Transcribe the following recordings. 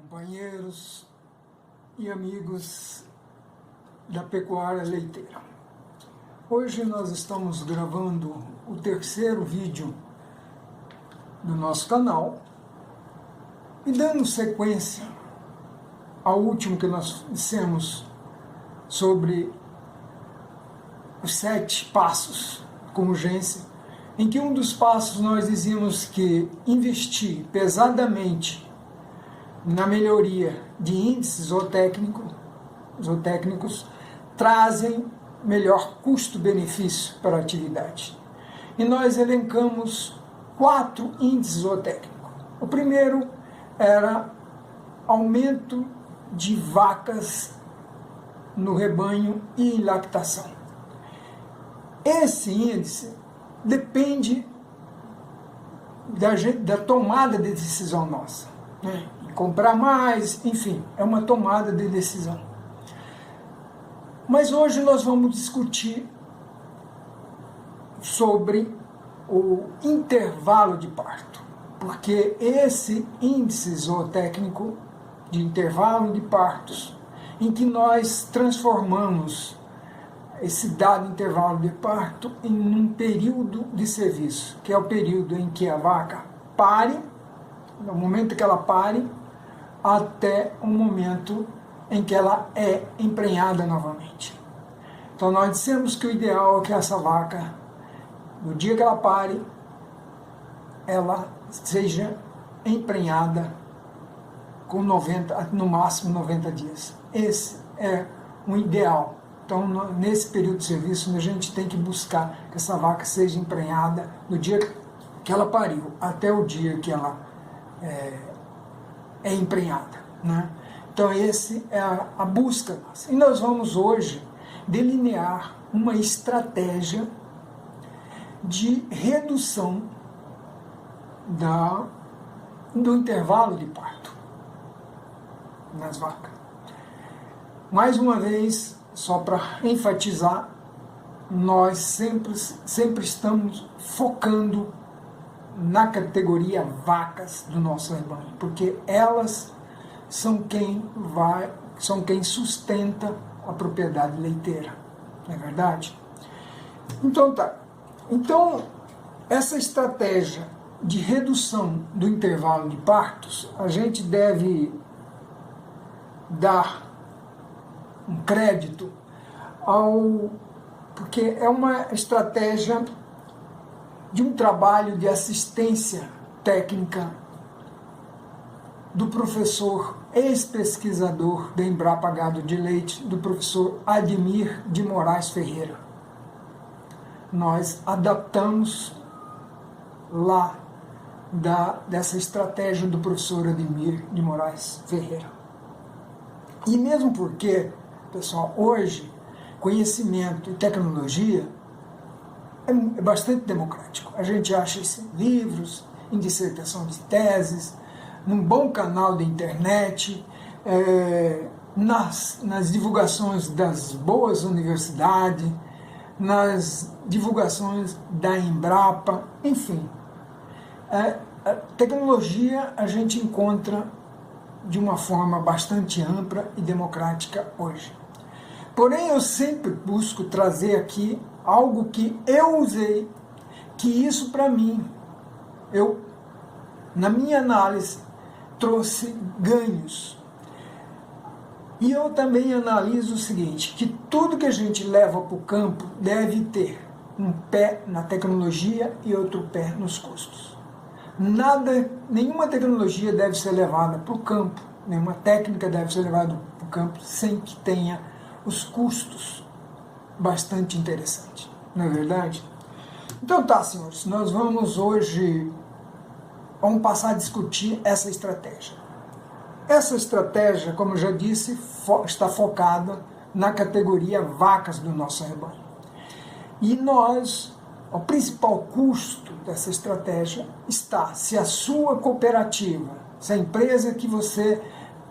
companheiros e amigos da pecuária leiteira. Hoje nós estamos gravando o terceiro vídeo do nosso canal e dando sequência ao último que nós dissemos sobre os 7 passos com urgência, em que um dos passos nós dizíamos que investir pesadamente na melhoria de índices zootécnicos trazem melhor custo-benefício para a atividade. E nós elencamos 4 índices zootécnicos. O primeiro era aumento de vacas no rebanho e em lactação. Esse índice depende da tomada de decisão nossa, né? Comprar mais, enfim, é uma tomada de decisão. Mas hoje nós vamos discutir sobre o intervalo de parto, porque esse índice zootécnico de intervalo de partos, em que nós transformamos esse dado intervalo de parto em um período de serviço, que é o período em que a vaca pare, no momento que ela pare, até o momento em que ela é emprenhada novamente. Então nós dissemos que o ideal é que essa vaca, no dia que ela pare, ela seja emprenhada com no máximo 90 dias. Esse é um ideal. Então, nesse período de serviço, a gente tem que buscar que essa vaca seja emprenhada do dia que ela pariu até o dia que ela é emprenhada, né? Então, esse é a busca nossa. E nós vamos hoje delinear uma estratégia de redução do intervalo de parto nas vacas. Mais uma vez, só para enfatizar, nós sempre estamos focando na categoria vacas do nosso rebanho, porque elas são quem sustenta a propriedade leiteira, não é verdade? Então tá. Então, essa estratégia de redução do intervalo de partos, a gente deve dar um crédito porque é uma estratégia de um trabalho de assistência técnica do professor ex-pesquisador da Embrapa Gado de Leite, do professor Ademir de Moraes Ferreira. Nós adaptamos lá dessa estratégia do professor Ademir de Moraes Ferreira. E mesmo porque, pessoal, hoje, conhecimento e tecnologia é bastante democrático. A gente acha isso em livros, em dissertação de teses, num bom canal de internet, nas divulgações das boas universidades, nas divulgações da Embrapa, enfim. A tecnologia a gente encontra de uma forma bastante ampla e democrática hoje. Porém, eu sempre busco trazer aqui algo que eu usei, que isso para mim, na minha análise, trouxe ganhos. E eu também analiso o seguinte, que tudo que a gente leva para o campo deve ter um pé na tecnologia e outro pé nos custos. Nenhuma tecnologia deve ser levada para o campo, nenhuma técnica deve ser levada para o campo sem que tenha os custos bastante interessantes, não é verdade? Então tá, senhores, nós vamos passar a discutir essa estratégia. Essa estratégia, como eu já disse, está focada na categoria vacas do nosso rebanho. E o principal custo dessa estratégia está se a sua cooperativa, se a empresa que você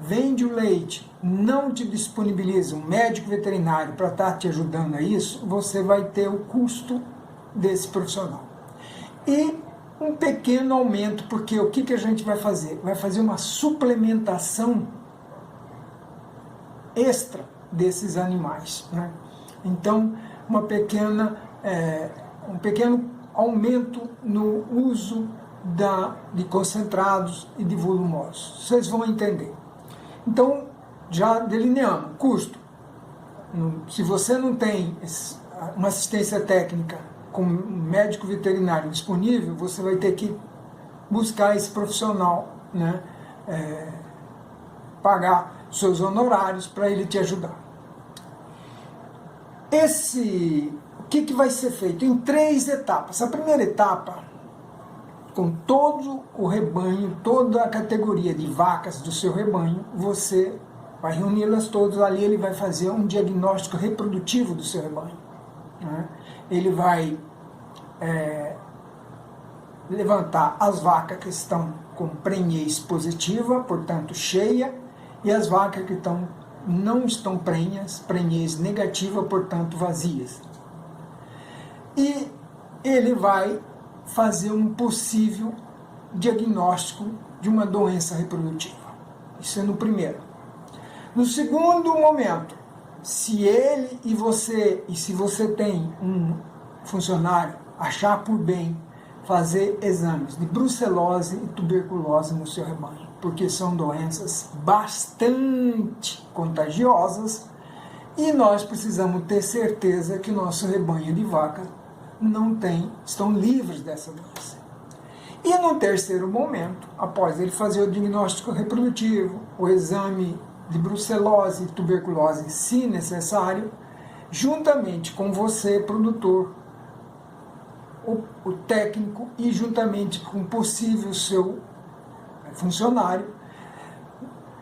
vende o leite não te disponibiliza um médico veterinário para estar te ajudando a isso, você vai ter o custo desse profissional. E um pequeno aumento, porque o que a gente vai fazer? Vai fazer uma suplementação extra desses animais, né? Então, um pequeno aumento no uso de concentrados e de volumosos. Vocês vão entender. Então, já delineamos, custo. Se você não tem uma assistência técnica com um médico veterinário disponível, você vai ter que buscar esse profissional, né? Pagar seus honorários para ele te ajudar. O que vai ser feito? Em 3 etapas. A primeira etapa, com todo o rebanho, toda a categoria de vacas do seu rebanho, você vai reuni-las todas ali, ele vai fazer um diagnóstico reprodutivo do seu rebanho, né? Ele vai levantar as vacas que estão com prenhez positiva, portanto cheia, e as vacas que não estão prenhez negativa, portanto vazias. E ele vai fazer um possível diagnóstico de uma doença reprodutiva. Isso é no primeiro. No segundo momento, se você tem um funcionário, achar por bem fazer exames de brucelose e tuberculose no seu rebanho, porque são doenças bastante contagiosas e nós precisamos ter certeza que nosso rebanho de vaca estão livres dessa doença. E no terceiro momento, após ele fazer o diagnóstico reprodutivo, o exame de brucelose e tuberculose, se necessário, juntamente com você, produtor, o técnico, e juntamente com o possível seu funcionário,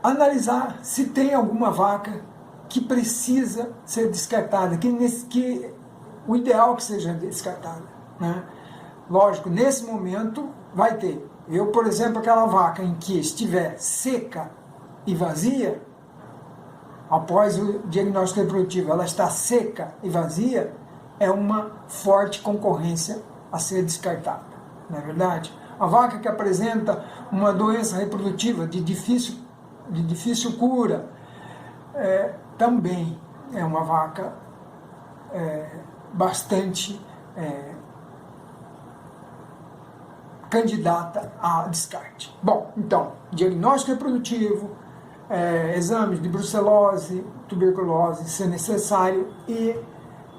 analisar se tem alguma vaca que precisa ser descartada, que o ideal que seja descartada, né? Lógico, nesse momento vai ter. Por exemplo, aquela vaca em que estiver seca e vazia, após o diagnóstico reprodutivo, ela está seca e vazia, é uma forte concorrência a ser descartada, não é verdade? A vaca que apresenta uma doença reprodutiva de difícil cura, também é uma vaca bastante candidata a descarte. Bom, então, diagnóstico reprodutivo, exames de brucelose, tuberculose, se necessário, e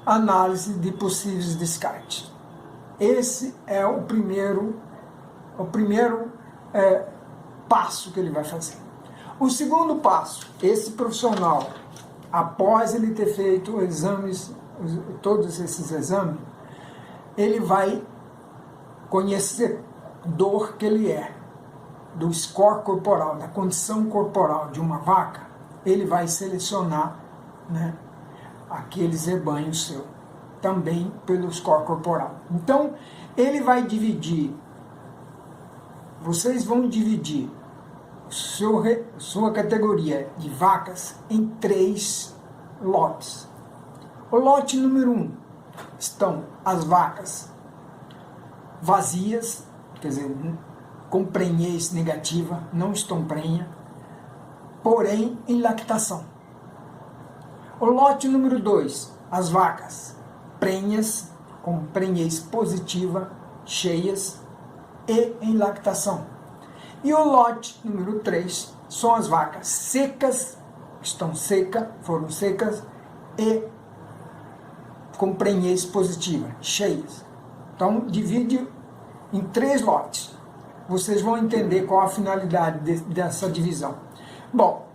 análise de possíveis descartes. Esse é o primeiro passo que ele vai fazer. O segundo passo, esse profissional, após ele ter feito todos esses exames, ele vai conhecedor que ele é, do score corporal, da condição corporal de uma vaca, ele vai selecionar, né, aqueles rebanhos seus, também pelo score corporal. Então, ele vai dividir, vocês vão dividir sua categoria de vacas em 3 lotes. O lote número 1 estão as vacas vazias, quer dizer, com prenhez negativa, não estão prenha, porém em lactação. O lote número 2, as vacas prenhas, com prenhez positiva, cheias e em lactação. E o lote número 3 são as vacas secas, foram secas e com prenhez positiva, cheias. Então, divide em 3 lotes. Vocês vão entender qual a finalidade dessa divisão. Bom,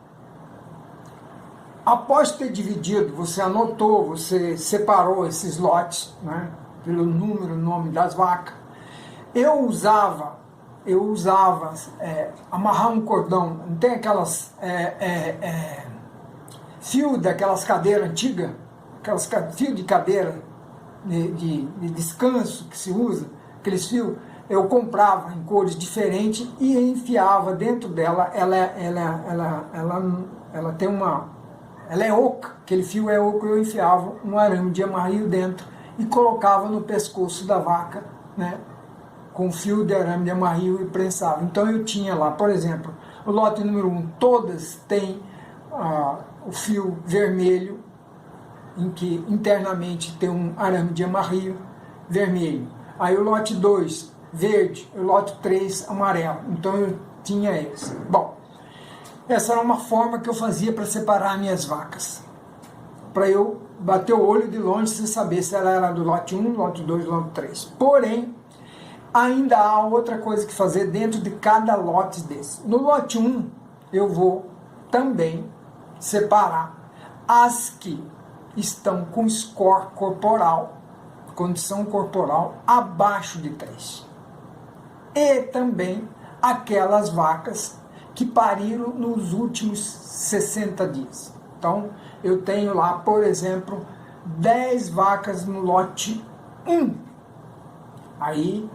após ter dividido, você anotou, você separou esses lotes, né, pelo nome das vacas. Eu usava amarrar um cordão, não tem aquelas fio daquelas cadeiras antigas, fio de cadeira de descanso que se usa, aqueles fios, eu comprava em cores diferentes e enfiava dentro dela. Ela é oca, aquele fio é oco, eu enfiava um arame de amarrio dentro e colocava no pescoço da vaca, né, com fio de arame de amarrio e prensado. Então eu tinha lá, por exemplo, o lote número 1, todas têm o fio vermelho, em que internamente tem um arame de amarrio vermelho. Aí o lote 2, verde, o lote 3, amarelo. Então eu tinha esse. Bom, essa era uma forma que eu fazia para separar minhas vacas. Para eu bater o olho de longe e saber se ela era do lote 1, lote 2, lote 3. Porém, ainda há outra coisa que fazer dentro de cada lote desse. No lote 1, eu vou também separar as que estão com score corporal, condição corporal, abaixo de 3. E também aquelas vacas que pariram nos últimos 60 dias. Então, eu tenho lá, por exemplo, 10 vacas no lote 1. Aí,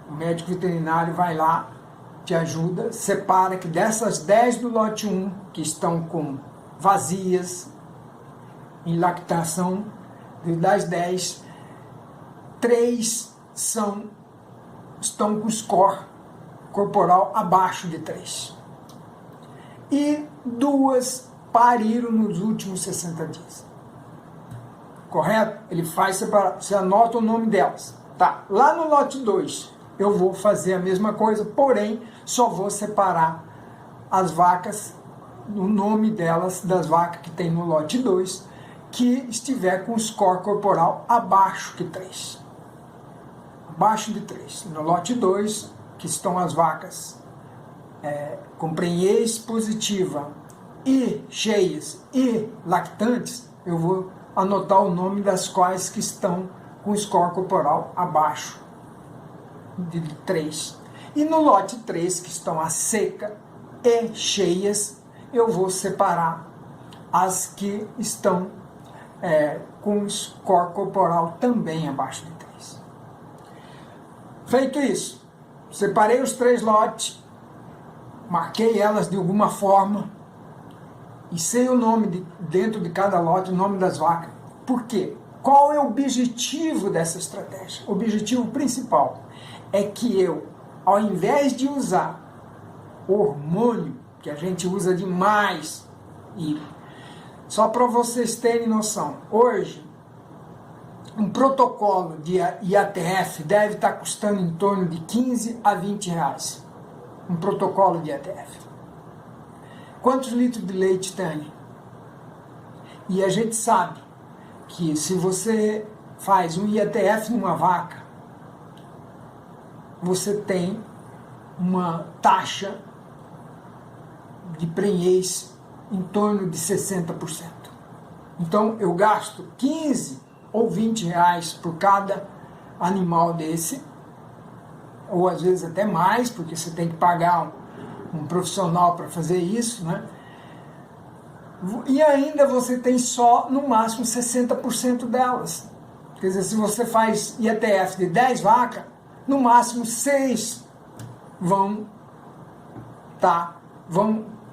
o médico veterinário vai lá, te ajuda, separa que dessas 10 do lote 1, que estão com vazias, em lactação, das 10, 3 estão com score corporal abaixo de 3. E 2 pariram nos últimos 60 dias. Correto? Ele faz separar, você anota o nome delas. Tá, lá no lote 2, eu vou fazer a mesma coisa, porém, só vou separar as vacas, o nome delas, das vacas que tem no lote 2, que estiver com score corporal abaixo de 3. Abaixo de 3. No lote 2, que estão as vacas com prenhez positiva e cheias e lactantes, eu vou anotar o nome das quais que estão com score corporal abaixo de 3. E no lote 3, que estão a seca e cheias, eu vou separar as que estão com score corporal também abaixo de 3. Feito isso, separei os 3 lotes, marquei elas de alguma forma e sei o nome dentro de cada lote, o nome das vacas. Por quê? Qual é o objetivo dessa estratégia? O objetivo principal é que eu, ao invés de usar hormônio, que a gente usa demais, e só para vocês terem noção, hoje um protocolo de IATF deve estar custando em torno de 15 a 20 reais. Um protocolo de IATF. Quantos litros de leite tem? E a gente sabe que se você faz um IATF numa vaca, você tem uma taxa de prenhez em torno de 60%. Então eu gasto 15 ou 20 reais por cada animal desse, ou às vezes até mais, porque você tem que pagar um profissional para fazer isso, né? E ainda você tem só, no máximo, 60% delas. Quer dizer, se você faz IATF de 10 vacas, no máximo 6 vão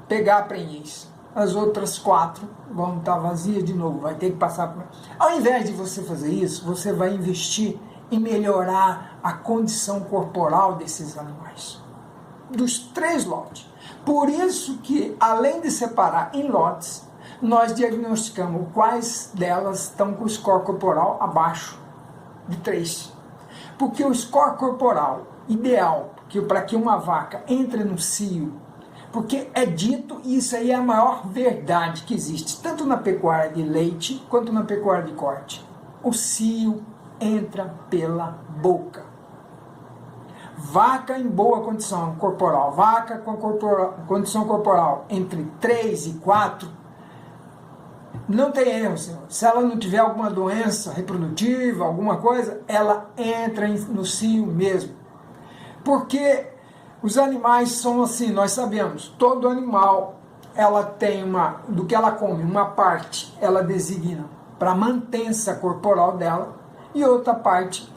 pegar a prenhez. As outras 4 vão estar vazias de novo, vai ter que passar por... Ao invés de você fazer isso, você vai investir em melhorar a condição corporal desses animais. Dos 3 lotes. Por isso que, além de separar em lotes, nós diagnosticamos quais delas estão com o score corporal abaixo de 3. Porque o score corporal ideal para que uma vaca entre no cio, porque é dito, e isso aí é a maior verdade que existe, tanto na pecuária de leite quanto na pecuária de corte. O cio entra pela boca. Vaca em boa condição corporal, vaca com condição corporal entre 3 e 4, não tem erro, senhor. Se ela não tiver alguma doença reprodutiva, alguma coisa, ela entra no cio mesmo. Porque os animais são assim, nós sabemos, todo animal, ela tem do que ela come, uma parte ela designa para a mantença corporal dela e outra parte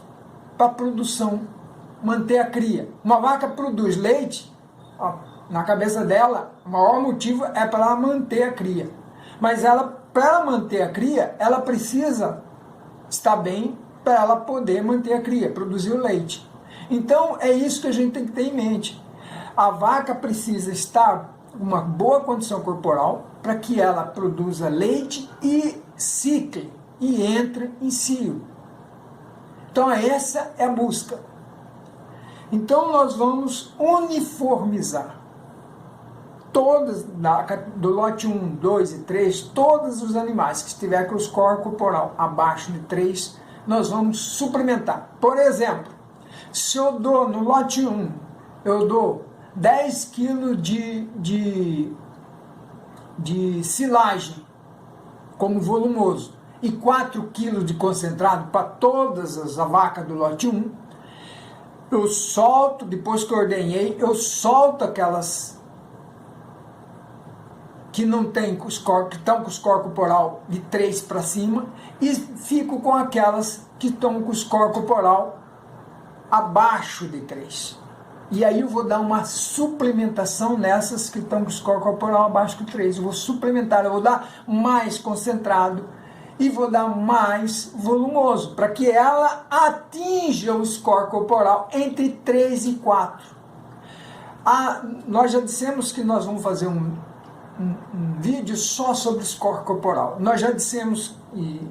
para a produção, manter a cria. Uma vaca produz leite, na cabeça dela, o maior motivo é para ela manter a cria. Mas para ela manter a cria, ela precisa estar bem para ela poder manter a cria, produzir o leite. Então, é isso que a gente tem que ter em mente. A vaca precisa estar em uma boa condição corporal para que ela produza leite e cicle e entre em cio. Então, essa é a busca. Então, nós vamos uniformizar todas, do lote 1, 2 e 3, todos os animais que estiver com o score corporal abaixo de 3, nós vamos suplementar. Por exemplo, se eu dou no lote 1, eu dou 10 kg de silagem como volumoso e 4 kg de concentrado para todas as vacas do lote 1, eu solto, depois que eu ordenhei, eu solto aquelas que não tem score, que estão com o score corporal de 3 para cima, e fico com aquelas que estão com o score corporal abaixo de 3. E aí eu vou dar uma suplementação nessas que estão com o score corporal abaixo de 3. Eu vou suplementar, eu vou dar mais concentrado e vou dar mais volumoso, para que ela atinja o score corporal entre 3 e 4. Nós já dissemos que nós vamos fazer um vídeo só sobre score corporal. Nós já dissemos, e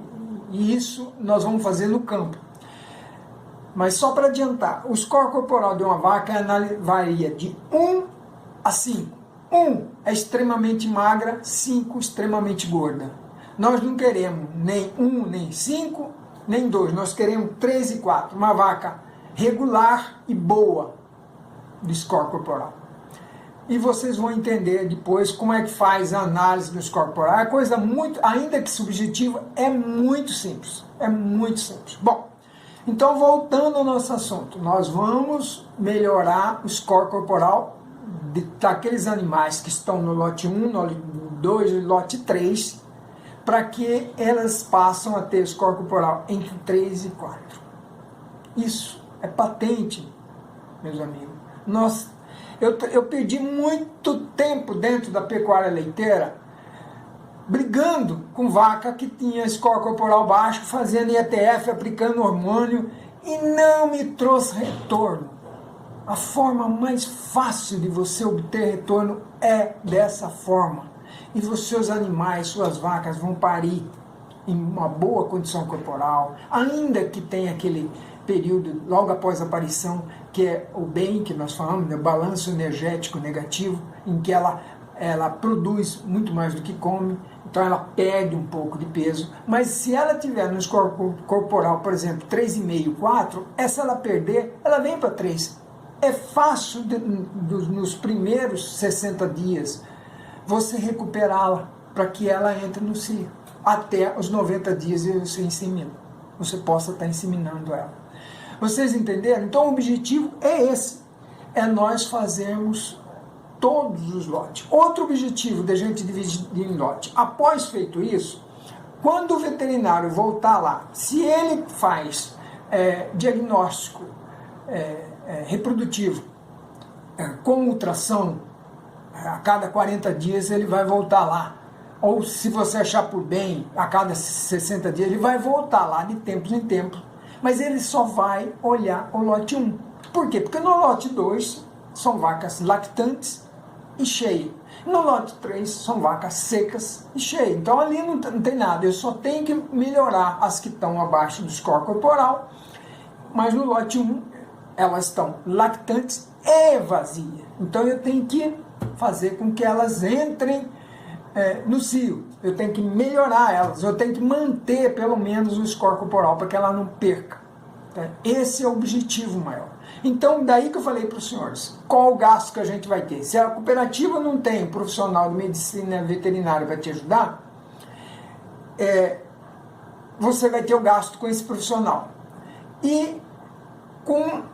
isso nós vamos fazer no campo. Mas só para adiantar, o score corporal de uma vaca varia de 1 a 5. 1 é extremamente magra, 5 extremamente gorda. Nós não queremos nem 1, nem 5, nem 2. Nós queremos 3 e 4. Uma vaca regular e boa de score corporal. E vocês vão entender depois como é que faz a análise do score corporal. É coisa muito, ainda que subjetiva, é muito simples. É muito simples. Bom, então voltando ao nosso assunto, nós vamos melhorar o score corporal daqueles animais que estão no lote 1, no lote 2 e lote 3, para que elas passem a ter score corporal entre 3 e 4. Isso é patente, meus amigos. Eu perdi muito tempo dentro da pecuária leiteira brigando com vaca que tinha score corporal baixo, fazendo IETF, aplicando hormônio, e não me trouxe retorno. A forma mais fácil de você obter retorno é dessa forma. E os seus animais, suas vacas vão parir em uma boa condição corporal, ainda que tenha aquele período logo após a aparição, que é o bem que nós falamos, né, o balanço energético negativo, em que ela produz muito mais do que come, então ela perde um pouco de peso. Mas se ela tiver no score corporal, por exemplo, 3,5, 4, essa ela perder, ela vem para 3. É fácil nos primeiros 60 dias você recuperá-la para que ela entre no cio. Até os 90 dias você insemina. Você possa estar inseminando ela. Vocês entenderam? Então o objetivo é esse. É nós fazermos todos os lotes. Outro objetivo da gente dividir em lote. Após feito isso, quando o veterinário voltar lá, se ele faz diagnóstico reprodutivo com ultrassom, a cada 40 dias ele vai voltar lá. Ou se você achar por bem, a cada 60 dias ele vai voltar lá de tempos em tempos. Mas ele só vai olhar o lote 1. Por quê? Porque no lote 2 são vacas lactantes e cheias. No lote 3 são vacas secas e cheias. Então ali não tem nada. Eu só tenho que melhorar as que estão abaixo do score corporal. Mas no lote 1 elas estão lactantes e vazias. Então eu tenho que fazer com que elas entrem no cio. Eu tenho que melhorar elas. Eu tenho que manter pelo menos o score corporal para que ela não perca. Esse é o objetivo maior. Então, daí que eu falei para os senhores, qual o gasto que a gente vai ter? Se a cooperativa não tem um profissional de medicina veterinária para te ajudar, você vai ter o gasto com esse profissional. E com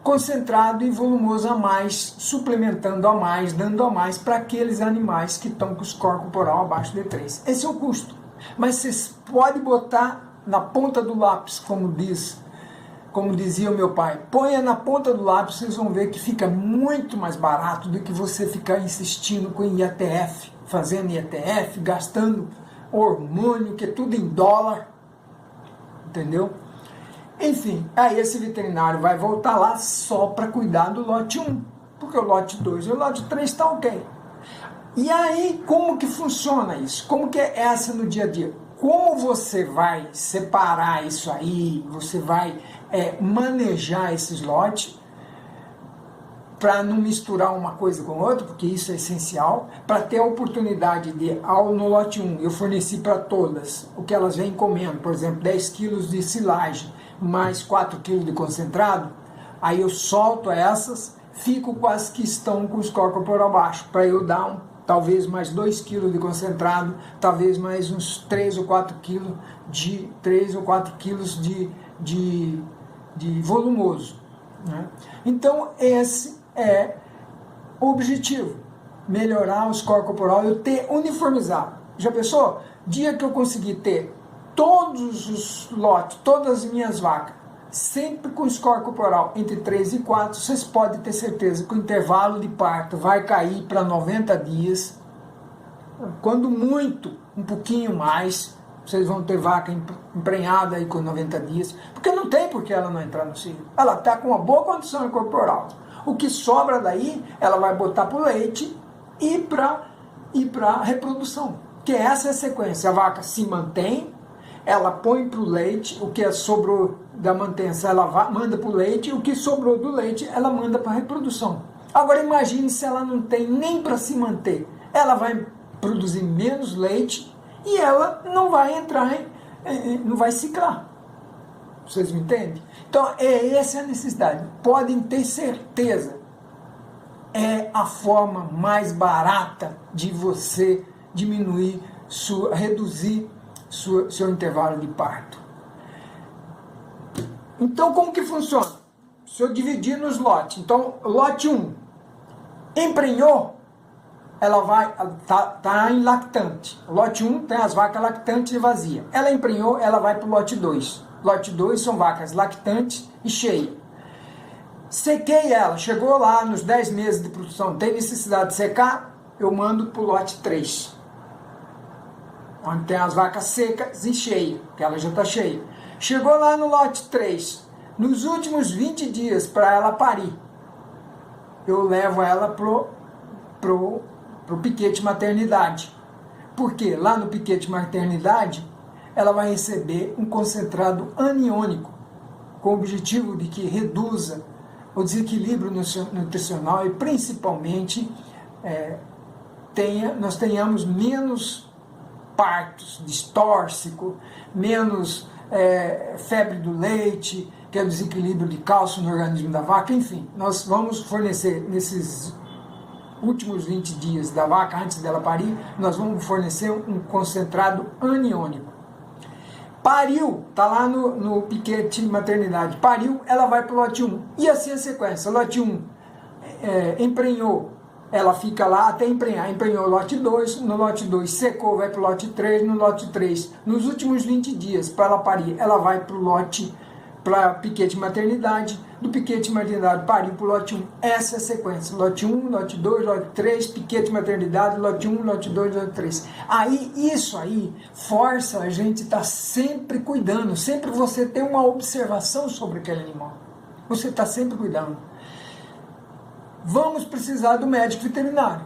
concentrado e volumoso a mais, suplementando a mais, dando a mais para aqueles animais que estão com o score corporal abaixo de 3. Esse é o custo. Mas vocês podem botar na ponta do lápis, como dizia o meu pai, ponha na ponta do lápis, vocês vão ver que fica muito mais barato do que você ficar insistindo com IETF, fazendo IETF, gastando hormônio, que é tudo em dólar, entendeu? Enfim, aí esse veterinário vai voltar lá só para cuidar do lote 1, porque o lote 2 e o lote 3 estão ok. E aí, como que funciona isso? Como que é essa no dia a dia? Como você vai separar isso aí, você vai manejar esses lotes, para não misturar uma coisa com outra, porque isso é essencial, para ter a oportunidade de, no lote 1, eu forneci para todas o que elas vêm comendo, por exemplo, 10 quilos de silagem, mais 4 quilos de concentrado, aí eu solto essas, fico com as que estão com o score corporal baixo, para eu dar talvez mais 2 quilos de concentrado, talvez mais uns 3 ou 4 quilos de volumoso. Né? Então, esse é o objetivo, melhorar o score corporal, eu ter uniformizado. Já pensou? Dia que eu conseguir ter todos os lotes, todas as minhas vacas, sempre com score corporal entre 3 e 4, vocês podem ter certeza que o intervalo de parto vai cair para 90 dias, quando muito, um pouquinho mais, vocês vão ter vaca emprenhada aí com 90 dias, porque não tem por que ela não entrar no cio. Ela está com uma boa condição corporal. O que sobra daí, ela vai botar para o leite e para reprodução. Que essa é a sequência. A vaca se mantém, ela põe para o leite, o que sobrou da mantenção ela manda para o leite, o que sobrou do leite ela manda para a reprodução. Agora imagine se ela não tem nem para se manter. Ela vai produzir menos leite e ela não vai entrar, não vai ciclar. Vocês me entendem? Então, essa é a necessidade. Podem ter certeza. É a forma mais barata de você diminuir, reduzir seu intervalo de parto. Então, como que funciona? Se eu dividir nos lotes, então, lote 1, emprenhou, ela vai, tá em lactante. O lote 1 tem as vacas lactantes e vazias. Ela emprenhou, ela vai para o lote 2. Lote 2 são vacas lactantes e cheias. Sequei ela, chegou lá nos 10 meses de produção, tem necessidade de secar, eu mando para o lote 3. Onde tem as vacas secas e cheias, que ela já está cheia. Chegou lá no lote 3, nos últimos 20 dias para ela parir, eu levo ela pro piquete maternidade. Por quê? Lá no piquete maternidade, ela vai receber um concentrado aniônico, com o objetivo de que reduza o desequilíbrio nutricional e principalmente nós tenhamos menos partos distórcico, menos febre do leite, que é o desequilíbrio de cálcio no organismo da vaca, enfim, nós vamos fornecer nesses últimos 20 dias da vaca, antes dela parir, nós vamos fornecer um concentrado aniônico. Pariu, está lá no piquete maternidade, pariu, ela vai para o lote 1. E assim a sequência, lote 1 emprenhou, ela fica lá até emprenhar, emprenhou o lote 2, no lote 2 secou, vai para o lote 3, no lote 3, nos últimos 20 dias, para ela parir, ela vai para o lote, para piquete maternidade, do piquete maternidade pariu para o lote 1. Essa é a sequência, lote 1, lote 2, lote 3, piquete maternidade, lote 1, lote 2, lote 3. Aí, isso aí, força a gente estar sempre cuidando, sempre você ter uma observação sobre aquele animal. Você está sempre cuidando. Vamos precisar do médico veterinário,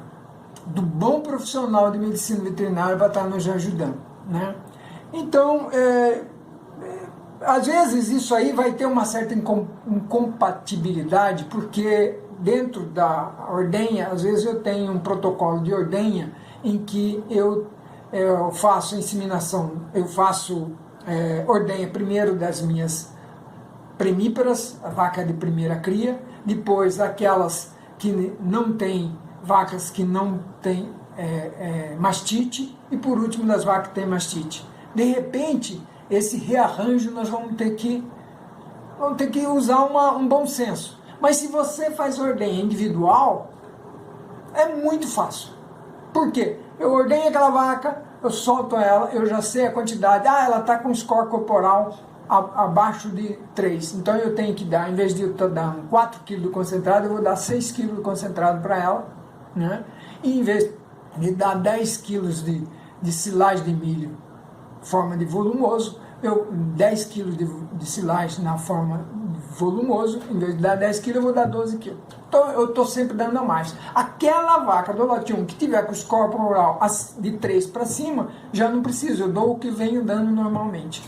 do bom profissional de medicina veterinária para estar nos ajudando, né? Então, às vezes isso aí vai ter uma certa incompatibilidade, porque dentro da ordenha, às vezes eu tenho um protocolo de ordenha em que eu faço inseminação, eu faço ordenha primeiro das minhas primíparas, a vaca de primeira cria, depois aquelas que não têm, vacas que não têm mastite, e por último das vacas que têm mastite. De repente, esse rearranjo nós vamos ter que usar um bom senso. Mas se você faz ordenha individual, é muito fácil. Por quê? Eu ordenho aquela vaca, eu solto ela, eu já sei a quantidade, ela está com score corporal abaixo de 3, então eu tenho que dar, em vez de eu estar dando 4 kg de concentrado, eu vou dar 6 kg de concentrado para ela, né? E em vez de dar 10 kg de silagem de milho, forma de volumoso, 10 quilos de silagem na forma volumoso, em vez de dar 10 quilos, eu vou dar 12 quilos. Então, eu estou sempre dando a mais. Aquela vaca do lote 1 que tiver com o score corporal de 3 para cima, já não preciso, eu dou o que venho dando normalmente.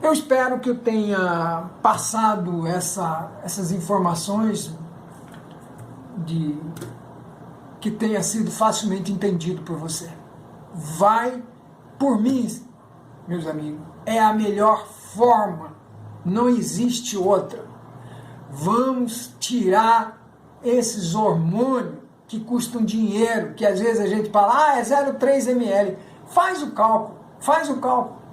Eu espero que eu tenha passado essas informações que tenha sido facilmente entendido por você. Vai por mim, meus amigos, é a melhor forma, não existe outra. Vamos tirar esses hormônios que custam dinheiro, que às vezes a gente fala, é 0,3 ml. Faz o cálculo.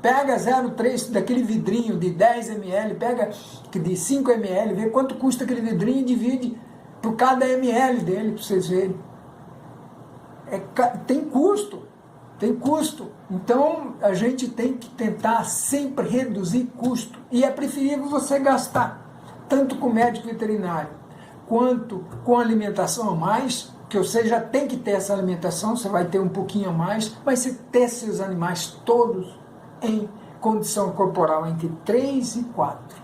Pega 0,3 daquele vidrinho de 10 ml, pega de 5 ml, vê quanto custa aquele vidrinho e divide por cada ml dele, para vocês verem. Tem custo. Então, a gente tem que tentar sempre reduzir custo. E é preferível você gastar, tanto com médico veterinário, quanto com alimentação a mais, que você já tem que ter essa alimentação, você vai ter um pouquinho a mais, mas você ter seus animais todos em condição corporal entre 3 e 4.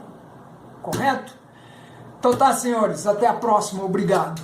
Correto? Então tá, senhores, até a próxima. Obrigado.